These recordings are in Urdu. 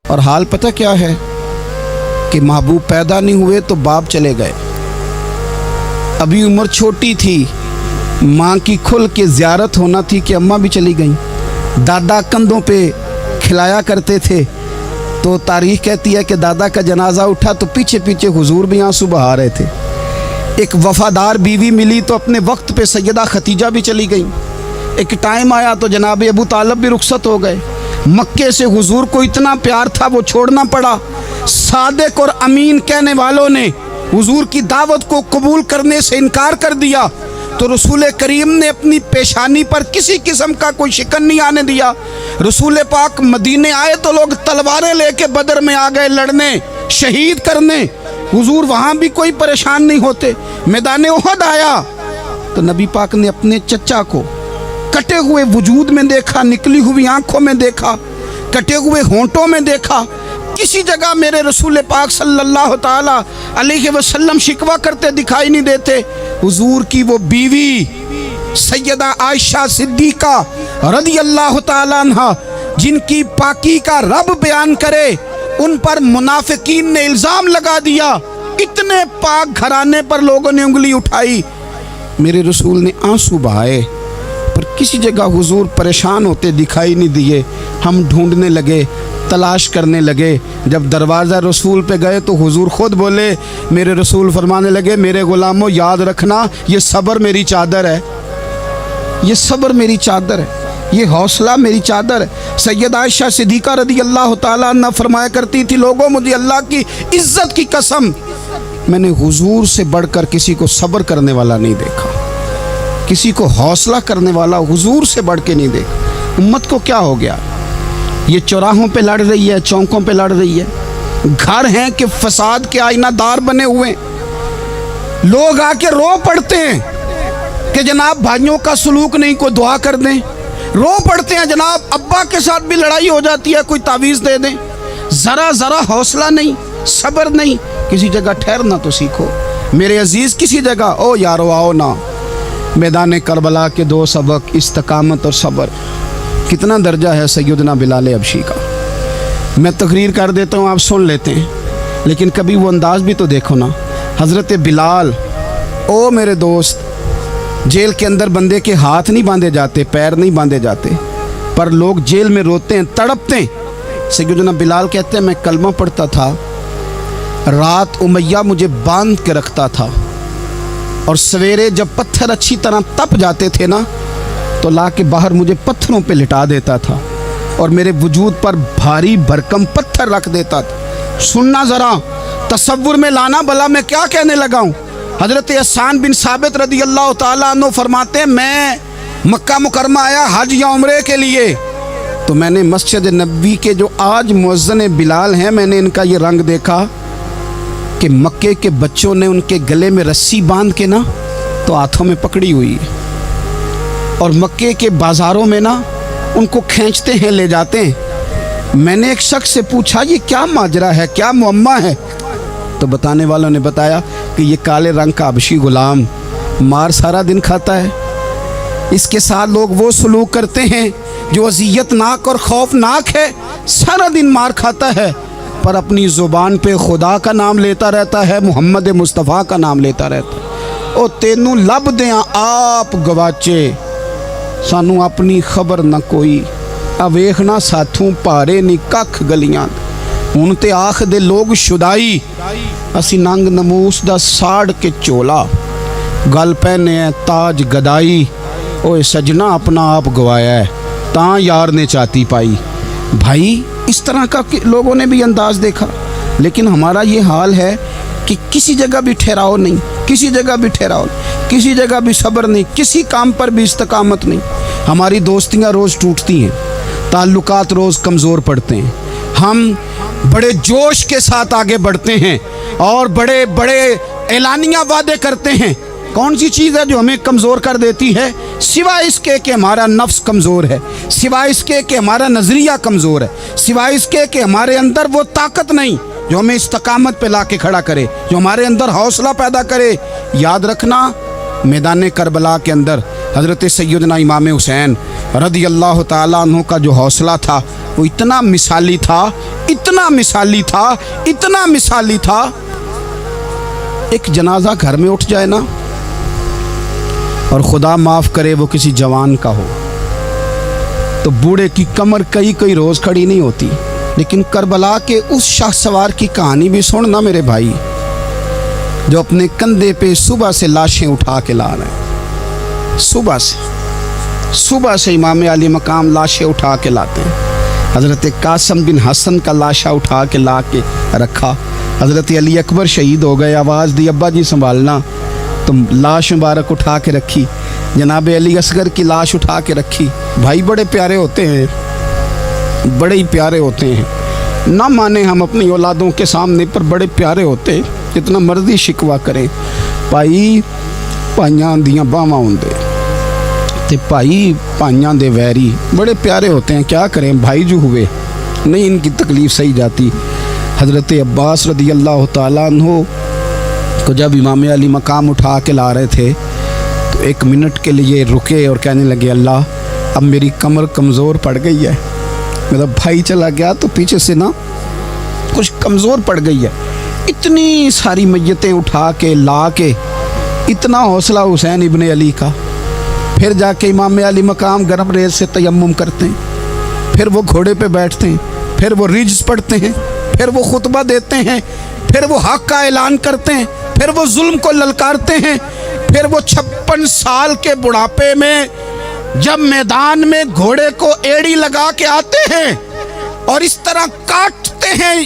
اور حال پتہ کیا ہے کہ محبوب پیدا نہیں ہوئے تو باپ چلے گئے، ابھی عمر چھوٹی تھی، ماں کی کھل کے زیارت ہونا تھی کہ اماں بھی چلی گئیں، دادا کندھوں پہ کھلایا کرتے تھے، تو تاریخ کہتی ہے کہ دادا کا جنازہ اٹھا تو پیچھے پیچھے حضور بھی آنسو بہا رہے تھے۔ ایک وفادار بیوی ملی تو اپنے وقت پہ سیدہ ختیجہ بھی چلی گئیں، ایک ٹائم آیا تو جناب ابو طالب بھی رخصت ہو گئے۔ مکے سے حضور کو اتنا پیار تھا وہ چھوڑنا پڑا، صادق اور امین کہنے والوں نے حضور کی دعوت کو قبول کرنے سے انکار کر دیا، تو رسول کریم نے اپنی پیشانی پر کسی قسم کا کوئی شکن نہیں آنے دیا۔ رسول پاک مدینے آئے تو لوگ تلواریں لے کے بدر میں آ گئے لڑنے، شہید کرنے، حضور وہاں بھی کوئی پریشان نہیں ہوتے۔ میدان احد آیا تو نبی پاک نے اپنے چچا کو کٹے ہوئے وجود میں دیکھا، نکلی ہوئی آنکھوں میں دیکھا، کٹے ہوئے ہونٹوں میں دیکھا، کسی جگہ میرے رسول پاک صلی اللہ تعالی علیہ وسلم شکوہ کرتے دکھائی نہیں دیتے۔ حضور کی وہ بیوی سیدہ عائشہ صدیقہ رضی اللہ تعالی عنہ، جن کی پاکی کا رب بیان کرے، ان پر منافقین نے الزام لگا دیا، اتنے پاک گھرانے پر لوگوں نے انگلی اٹھائی، میرے رسول نے آنسو بہائے، پر کسی جگہ حضور پریشان ہوتے دکھائی نہیں دیے۔ ہم ڈھونڈنے لگے، تلاش کرنے لگے، جب دروازہ رسول پہ گئے تو حضور خود بولے، میرے رسول فرمانے لگے، میرے غلاموں یاد رکھنا یہ صبر میری چادر ہے، یہ صبر میری چادر ہے، یہ حوصلہ میری چادر ہے۔ سیدہ عائشہ صدیقہ رضی اللہ تعالیٰ عنہ فرمایا کرتی تھی، لوگوں مجھے اللہ کی عزت کی قسم میں نے حضور سے بڑھ کر کسی کو صبر کرنے والا نہیں دیکھا، کسی کو حوصلہ کرنے والا حضور سے بڑھ کے نہیں دیکھا۔ امت کو کیا ہو گیا؟ یہ چوراہوں پہ لڑ رہی ہے، چوکوں پہ لڑ رہی ہے، گھر ہیں کہ فساد کے آئینہ دار بنے ہوئے، لوگ آ کے رو پڑتے ہیں کہ جناب بھائیوں کا سلوک نہیں، کوئی دعا کر دیں، رو پڑتے ہیں جناب ابا کے ساتھ بھی لڑائی ہو جاتی ہے، کوئی تعویذ دے دیں، ذرا حوصلہ نہیں، صبر نہیں، کسی جگہ ٹھہرنا تو سیکھو میرے عزیز، کسی جگہ او یارو آؤ نا۔ میدان کربلا کے دو سبق، استقامت اور صبر۔ کتنا درجہ ہے سیدنا بلال حبشی کا، میں تقریر کر دیتا ہوں آپ سن لیتے ہیں، لیکن کبھی وہ انداز بھی تو دیکھو نا۔ حضرت بلال، او میرے دوست، جیل کے اندر بندے کے ہاتھ نہیں باندھے جاتے، پیر نہیں باندھے جاتے، پر لوگ جیل میں روتے ہیں، تڑپتے ہیں۔ سیدنا بلال کہتے ہیں میں کلمہ پڑھتا تھا، رات امیہ مجھے باندھ کے رکھتا تھا، اور سویرے جب پتھر اچھی طرح تپ جاتے تھے نا تو لا کے باہر مجھے پتھروں پہ لٹا دیتا تھا، اور میرے وجود پر بھاری بھرکم پتھر رکھ دیتا تھا۔ سننا ذرا، تصور میں لانا، بھلا میں کیا کہنے لگا ہوں۔ حضرت حسان بن ثابت رضی اللہ تعالیٰ عنہ فرماتے ہیں، میں مکہ مکرمہ آیا حج یا عمرے کے لیے، تو میں نے مسجد نبوی کے جو آج مؤذن بلال ہیں، میں نے ان کا یہ رنگ دیکھا کہ مکے کے بچوں نے ان کے گلے میں رسی باندھ کے نا تو ہاتھوں میں پکڑی ہوئی ہے، اور مکے کے بازاروں میں نا ان کو کھینچتے ہیں، لے جاتے ہیں۔ میں نے ایک شخص سے پوچھا یہ کیا ماجرا ہے، کیا معمہ ہے؟ تو بتانے والوں نے بتایا کہ یہ کالے رنگ کا حبشی غلام مار سارا دن کھاتا ہے، اس کے ساتھ لوگ وہ سلوک کرتے ہیں جو اذیت ناک اور خوفناک ہے، سارا دن مار کھاتا ہے، پر اپنی زبان پہ خدا کا نام لیتا رہتا ہے، محمد مصطفیٰ کا نام لیتا رہتا ہے۔ او تینوں لب دیاں آپ گواچے، سانو اپنی خبر نہ کوئی، اویخنا ساتھوں پارے نی ککھ گلیاں، ہن تے آکھ دے لوگ شدائی، اسی ننگ نموس دا ساڑ کے چولا، گل پہنے ہے تاج گدائی، اوے سجنا اپنا آپ گوایا ہے، تاں یار نے چاتی پائی۔ بھائی اس طرح کا لوگوں نے بھی انداز دیکھا، لیکن ہمارا یہ حال ہے کہ کسی جگہ بھی ٹھہراؤ نہیں، کسی جگہ بھی ٹھہراؤ نہیں، کسی جگہ بھی صبر نہیں، کسی کام پر بھی استقامت نہیں۔ ہماری دوستیاں روز ٹوٹتی ہیں، تعلقات روز کمزور پڑتے ہیں، ہم بڑے جوش کے ساتھ آگے بڑھتے ہیں اور بڑے بڑے اعلانیہ وعدے کرتے ہیں۔ کون سی چیز ہے جو ہمیں کمزور کر دیتی ہے؟ سوائے اس کے کہ ہمارا نفس کمزور ہے، سوائے اس کے کہ ہمارا نظریہ کمزور ہے، سوائے اس کے کہ ہمارے اندر وہ طاقت نہیں جو ہمیں استقامت پہ لا کے کھڑا کرے، جو ہمارے اندر حوصلہ پیدا کرے۔ یاد رکھنا، میدان کربلا کے اندر حضرت سیدنا امام حسین رضی اللہ تعالیٰ عنہ کا جو حوصلہ تھا وہ اتنا مثالی تھا، اتنا مثالی تھا، اتنا مثالی تھا۔ ایک جنازہ گھر میں اٹھ جائے نا، اور خدا معاف کرے وہ کسی جوان کا ہو، تو بوڑھے کی کمر کئی روز کھڑی نہیں ہوتی۔ لیکن کربلا کے اس شاہ سوار کی کہانی بھی سننا میرے بھائی، جو اپنے کندھے پہ صبح سے لاشیں اٹھا کے لا رہے ہیں، صبح سے امام علی مقام لاشیں اٹھا کے لاتے ہیں۔ حضرت قاسم بن حسن کا لاشا اٹھا کے لا کے رکھا، حضرت علی اکبر شہید ہو گئے، آواز دی ابا جی سنبھالنا، تو لاش مبارک اٹھا کے رکھی، جناب علی اصغر کی لاش اٹھا کے رکھی۔ بھائی بڑے پیارے ہوتے ہیں، بڑے ہی پیارے ہوتے ہیں، نہ مانیں ہم اپنی اولادوں کے سامنے، پر بڑے پیارے ہوتے ہیں، جتنا مرضی شکوہ کریں۔ بھائی پائیاں دیاں باواں ہوندے تے بھائی پائیاں دے ویری، بڑے پیارے ہوتے ہیں، کیا کریں بھائی جو ہوئے نہیں ان کی تکلیف سہی جاتی۔ حضرت عباس رضی اللہ تعالیٰ عنہ کو جب امام علی مقام اٹھا کے لا رہے تھے تو ایک منٹ کے لیے رکے اور کہنے لگے اللہ اب میری کمر کمزور پڑ گئی ہے، میرا بھائی چلا گیا تو پیچھے سے نا کچھ کمزور پڑ گئی ہے۔ اتنی ساری میتیں اٹھا کے لا کے، اتنا حوصلہ حسین ابن علی کا، پھر جا کے امام علی مقام گرم ریت سے تیمم کرتے ہیں، پھر وہ گھوڑے پہ بیٹھتے ہیں، پھر وہ رجز پڑھتے ہیں، پھر وہ خطبہ دیتے ہیں، پھر وہ حق کا اعلان کرتے ہیں، پھر وہ ظلم کو للکارتے ہیں، پھر وہ 56 سال کے بڑھاپے میں جب میدان میں گھوڑے کو ایڑی لگا کے آتے ہیں اور اس طرح کاٹتے ہیں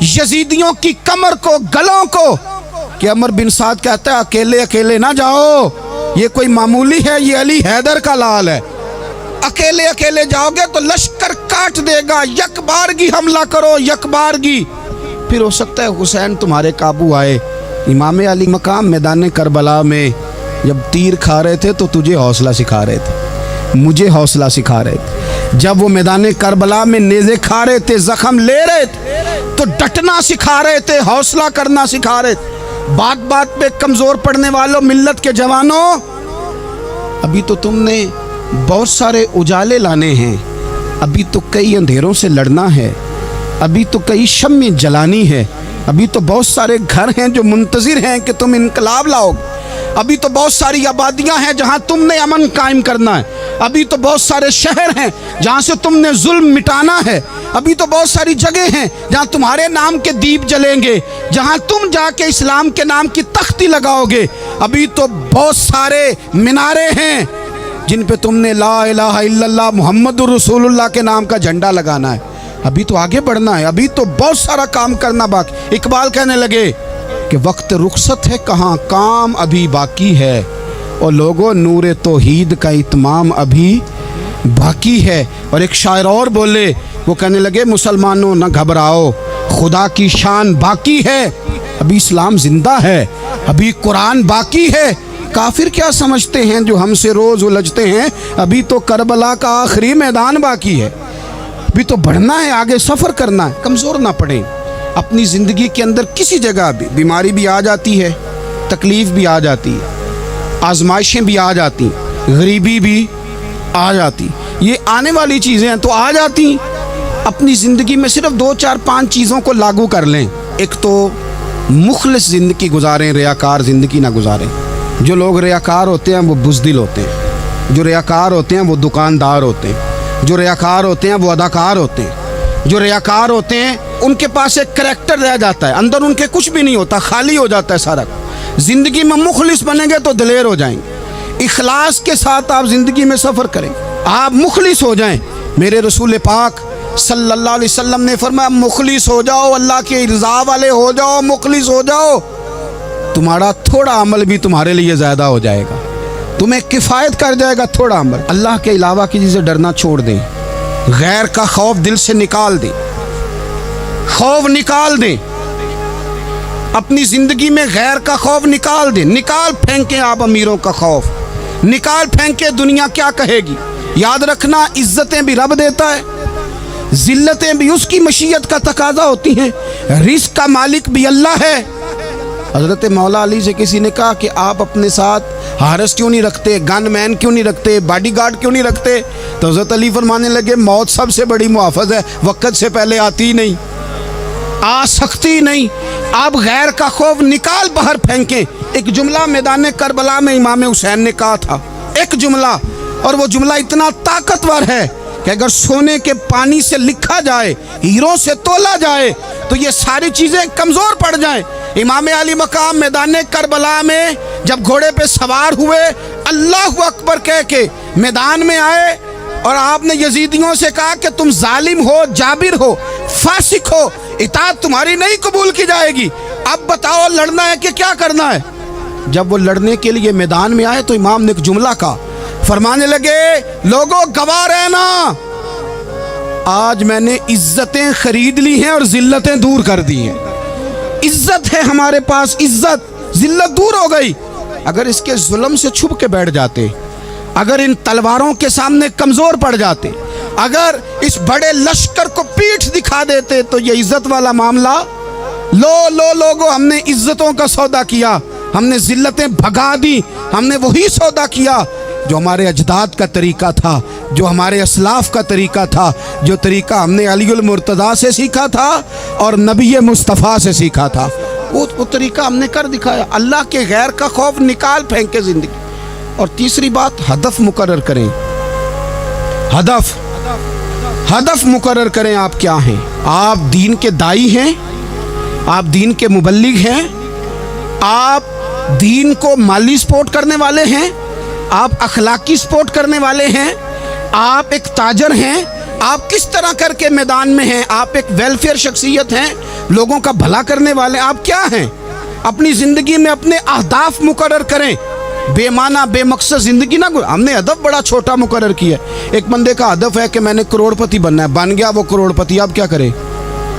یزیدیوں کی کمر کو، گلوں کو، کہ عمر بن سعد کہتا ہے اکیلے اکیلے نہ جاؤ، یہ کوئی معمولی ہے، یہ علی حیدر کا لال ہے، اکیلے اکیلے جاؤ گے تو لشکر کاٹ دے گا، یک بارگی حملہ کرو، یک بارگی، پھر ہو سکتا ہے حسین تمہارے قابو آئے۔ امام علی مقام میدان کربلا میں جب تیر کھا رہے تھے تو تجھے حوصلہ سکھا رہے تھے، مجھے حوصلہ سکھا رہے تھے۔ جب وہ میدان کربلا میں نیزے کھا رہے تھے، زخم لے رہے تھے تو ڈٹنا سکھا رہے تھے، حوصلہ کرنا سکھا رہے تھے۔ بات بات پہ کمزور پڑنے والوں، ملت کے جوانوں، ابھی تو تم نے بہت سارے اجالے لانے ہیں، ابھی تو کئی اندھیروں سے لڑنا ہے، ابھی تو کئی شمع جلانی ہے، ابھی تو بہت سارے گھر ہیں جو منتظر ہیں کہ تم انقلاب لاؤ، ابھی تو بہت ساری آبادیاں ہیں جہاں تم نے امن قائم کرنا ہے، ابھی تو بہت سارے شہر ہیں جہاں سے تم نے ظلم مٹانا ہے، ابھی تو بہت ساری جگہ ہیں جہاں تمہارے نام کے دیپ جلیں گے، جہاں تم جا کے اسلام کے نام کی تختی لگاؤ گے، ابھی تو بہت سارے مینارے ہیں جن پہ تم نے لا الہ الا اللہ محمد الرسول اللہ کے نام کا جھنڈا لگانا ہے، ابھی تو آگے بڑھنا ہے، ابھی تو بہت سارا کام کرنا باقی۔ اقبال کہنے لگے کہ وقت رخصت ہے کہاں، کام ابھی باقی ہے، اور لوگوں نور توحید کا اتمام ابھی باقی ہے۔ اور ایک شاعر اور بولے، وہ کہنے لگے مسلمانوں نہ گھبراؤ، خدا کی شان باقی ہے، ابھی اسلام زندہ ہے، ابھی قرآن باقی ہے۔ کافر کیا سمجھتے ہیں جو ہم سے روز الجھتے ہیں، ابھی تو کربلا کا آخری میدان باقی ہے، ابھی تو بڑھنا ہے، آگے سفر کرنا ہے۔ کمزور نہ پڑیں، اپنی زندگی کے اندر کسی جگہ بھی بیماری بھی آ جاتی ہے، تکلیف بھی آ جاتی ہے، آزمائشیں بھی آ جاتی، غریبی بھی آ جاتی، یہ آنے والی چیزیں ہیں تو آ جاتی۔ اپنی زندگی میں صرف 2 4 5 چیزوں کو لاگو کر لیں۔ ایک تو مخلص زندگی گزاریں، ریاکار زندگی نہ گزاریں۔ جو لوگ ریاکار ہوتے ہیں وہ بزدل ہوتے ہیں، جو ریاکار ہوتے ہیں وہ دکاندار ہوتے ہیں، جو ریاکار ہوتے ہیں وہ اداکار ہوتے ہیں، جو ریاکار ہوتے ہیں ان کے پاس ایک کریکٹر رہ جاتا ہے، اندر ان کے کچھ بھی نہیں ہوتا، خالی ہو جاتا ہے سارا۔ زندگی میں مخلص بنیں گے تو دلیر ہو جائیں گے، اخلاص کے ساتھ آپ زندگی میں سفر کریں، آپ مخلص ہو جائیں۔ میرے رسول پاک صلی اللہ علیہ وسلم نے فرمایا مخلص ہو جاؤ، اللہ کے رضا والے ہو جاؤ، مخلص ہو جاؤ، تمہارا تھوڑا عمل بھی تمہارے لیے زیادہ ہو جائے گا، تمہیں کفایت کر جائے گا تھوڑا عمل۔ اللہ کے علاوہ کسی سے ڈرنا چھوڑ دیں، غیر کا خوف دل سے نکال دیں، خوف نکال دیں، اپنی زندگی میں غیر کا خوف نکال دیں، نکال پھینکیں آپ امیروں کا خوف، نکال پھینکیں دنیا کیا کہے گی۔ یاد رکھنا عزتیں بھی رب دیتا ہے، ذلتیں بھی اس کی مشیت کا تقاضا ہوتی ہیں، رزق کا مالک بھی اللہ ہے، حضرت مولا علی سے کسی نے کہا کہ آپ اپنے ساتھ حارس کیوں نہیں رکھتے، گن مین کیوں نہیں رکھتے، باڈی گارڈ کیوں نہیں رکھتے؟ تو حضرت علی فرمانے لگے موت سب سے بڑی محافظ ہے، وقت سے پہلے آتی نہیں، آ سکتی نہیں، آپ غیر کا خوف نکال باہر پھینکیں۔ ایک جملہ میدان کربلا میں امام حسین نے کہا تھا، ایک جملہ، اور وہ جملہ اتنا طاقتور ہے کہ اگر سونے کے پانی سے لکھا جائے، ہیروں سے تولا جائے تو یہ ساری چیزیں کمزور پڑ جائیں۔ امام علی مقام میدان کربلا میں جب گھوڑے پہ سوار ہوئے، اللہ اکبر کہہ کے میدان میں آئے، اور آپ نے یزیدیوں سے کہا کہ تم ظالم ہو، جابر ہو، فاسق ہو، اطاعت تمہاری نہیں قبول کی جائے گی، اب بتاؤ لڑنا ہے کہ کیا کرنا ہے؟ جب وہ لڑنے کے لیے میدان میں آئے تو امام نے ایک جملہ کہا، فرمانے لگے لوگوں گواہ رہنا، آج میں نے عزتیں خرید لی ہیں اور ذلتیں دور کر دی ہیں۔ عزت ہے ہمارے پاس، عزت، ذلت دور ہو گئی۔ اگر اس کے ظلم سے چھپ کے بیٹھ جاتے، اگر ان تلواروں کے سامنے کمزور پڑ جاتے، اگر اس بڑے لشکر کو پیٹھ دکھا دیتے تو یہ عزت والا معاملہ، لوگوں ہم نے عزتوں کا سودا کیا، ہم نے ذلتیں بھگا دی، ہم نے وہی سودا کیا جو ہمارے اجداد کا طریقہ تھا، جو ہمارے اسلاف کا طریقہ تھا، جو طریقہ ہم نے علی المرتضیٰ سے سیکھا تھا اور نبی مصطفیٰ سے سیکھا تھا، وہ طریقہ ہم نے کر دکھایا۔ اللہ کے غیر کا خوف نکال پھینکے زندگی۔ اور تیسری بات، ہدف مقرر کریں، ہدف مقرر کریں، آپ کیا ہیں؟ آپ دین کے دائی ہیں، آپ دین کے مبلغ ہیں، آپ دین کو مالی سپورٹ کرنے والے ہیں، آپ اخلاقی سپورٹ کرنے والے ہیں، آپ ایک تاجر ہیں، آپ کس طرح کر کے میدان میں ہیں؟ آپ ایک ویلفیئر شخصیت ہیں، لوگوں کا بھلا کرنے والے، آپ کیا ہیں؟ اپنی زندگی میں اپنے اہداف مقرر کریں، بے معنی بے مقصد زندگی نہ۔ ہم نے ہدف بڑا چھوٹا مقرر کیا ہے۔ ایک بندے کا ہدف ہے کہ میں نے کروڑ پتی بننا ہے، بن گیا وہ کروڑ پتی، اب کیا کرے؟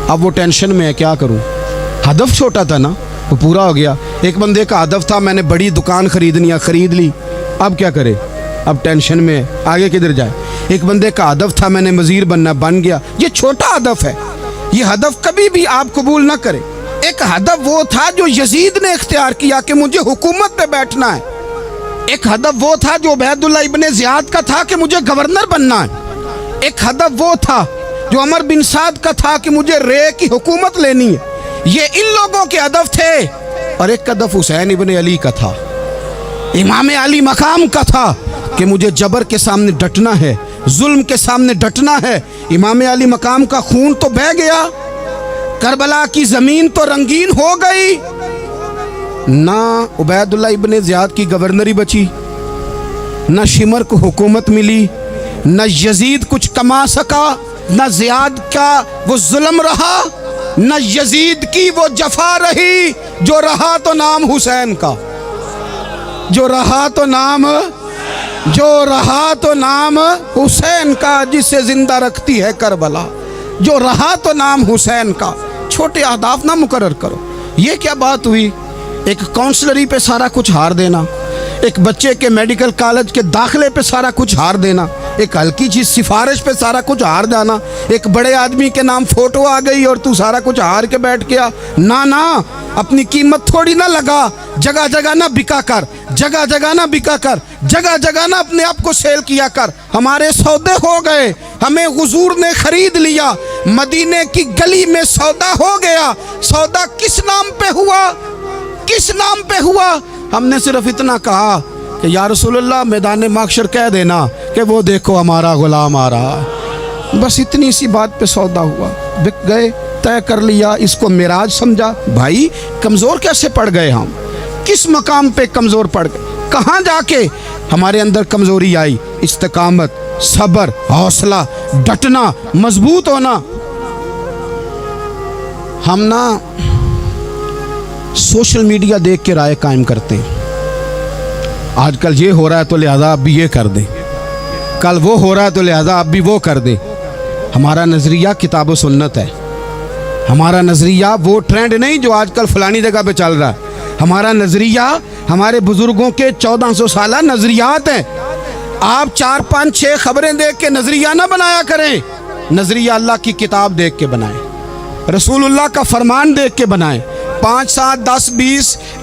اب وہ ٹینشن میں ہے، کیا کروں؟ ہدف چھوٹا تھا نا، وہ پورا ہو گیا۔ ایک بندے کا ہدف تھا میں نے بڑی دکان خریدنی ہے، خرید لی، اب کیا کرے؟ اب ٹینشن میں ہے، آگے کدھر جائے؟ ایک بندے کا ہدف تھا میں نے وزیر بننا، بن گیا، یہ چھوٹا ہدف ہے، یہ ہدف کبھی بھی آپ قبول نہ کریں۔ ایک ہدف وہ تھا جو یزید نے اختیار کیا کہ مجھے حکومت پہ بیٹھنا ہے، ایک ہدف وہ تھا جو عبید اللہ ابن زیاد کا تھا کہ مجھے گورنر بننا ہے، ایک ہدف وہ تھا جو عمر بن سعد کا تھا کہ مجھے رے کی حکومت لینی ہے، یہ ان لوگوں کے ہدف تھے۔ اور ایک ہدف حسین ابن علی کا تھا، امام علی مقام کا تھا کہ مجھے جبر کے سامنے ڈٹنا ہے، ظلم کے سامنے ڈٹنا ہے۔ امام علی مقام کا خون تو بہہ گیا، کربلا کی زمین تو رنگین ہو گئی، نہ عبید اللہ ابن زیاد کی گورنری بچی، نہ شمر کو حکومت ملی، نہ یزید کچھ کما سکا، نہ زیاد کا وہ ظلم رہا، نہ یزید کی وہ جفا رہی، جو رہا تو نام حسین کا، جو رہا تو نام حسین کا، جسے زندہ رکھتی ہے کربلا، جو رہا تو نام حسین کا۔ چھوٹے اہداف نہ مقرر کرو۔ یہ کیا بات ہوئی؟ ایک کونسلری پہ سارا کچھ ہار دینا، ایک بچے کے میڈیکل کالج کے داخلے پہ سارا کچھ ہار دینا، ایک ہلکی چیز سفارش پہ سارا کچھ ہار جانا، ایک بڑے آدمی کے نام فوٹو آ گئی اور تو سارا کچھ ہار کے بیٹھ گیا۔ نہ، اپنی قیمت تھوڑی نہ لگا، جگہ جگہ نہ بکا کر، جگہ جگہ نہ بکا کر، جگہ جگہ نہ اپنے آپ کو سیل کیا کر۔ ہمارے سودے ہو گئے، ہمیں حضور نے خرید لیا، مدینے کی گلی میں سودا ہو گیا۔ سودا کس نام پہ ہوا؟ کس نام پہ ہوا؟ ہم نے صرف اتنا کہا کہ یا رسول اللہ میدان محشر کہہ دینا کہ وہ دیکھو ہمارا غلام آ رہا ہے، بس اتنی سی بات پہ سودا ہوا، بک گئے، طے کر لیا، اس کو معراج سمجھا۔ بھائی کمزور کیسے پڑ گئے ہم؟ کس مقام پہ کمزور پڑ گئے؟ کہاں جا کے ہمارے اندر کمزوری آئی؟ استقامت، صبر، حوصلہ، ڈٹنا، مضبوط ہونا۔ ہم نا سوشل میڈیا دیکھ کے رائے قائم کرتے ہیں، آج کل یہ ہو رہا ہے تو لہذا اب بھی یہ کر دیں، کل وہ ہو رہا ہے تو لہذا اب بھی وہ کر دیں۔ ہمارا نظریہ کتاب و سنت ہے، ہمارا نظریہ وہ ٹرینڈ نہیں جو آج کل فلانی جگہ پہ چل رہا ہے، ہمارا نظریہ ہمارے بزرگوں کے 1400 سالہ نظریات ہیں۔ آپ 4 5 6 خبریں دیکھ کے نظریہ نہ بنایا کریں، نظریہ اللہ کی کتاب دیکھ کے بنائیں، رسول اللہ کا فرمان دیکھ کے بنائیں، 5, 7, 10, 20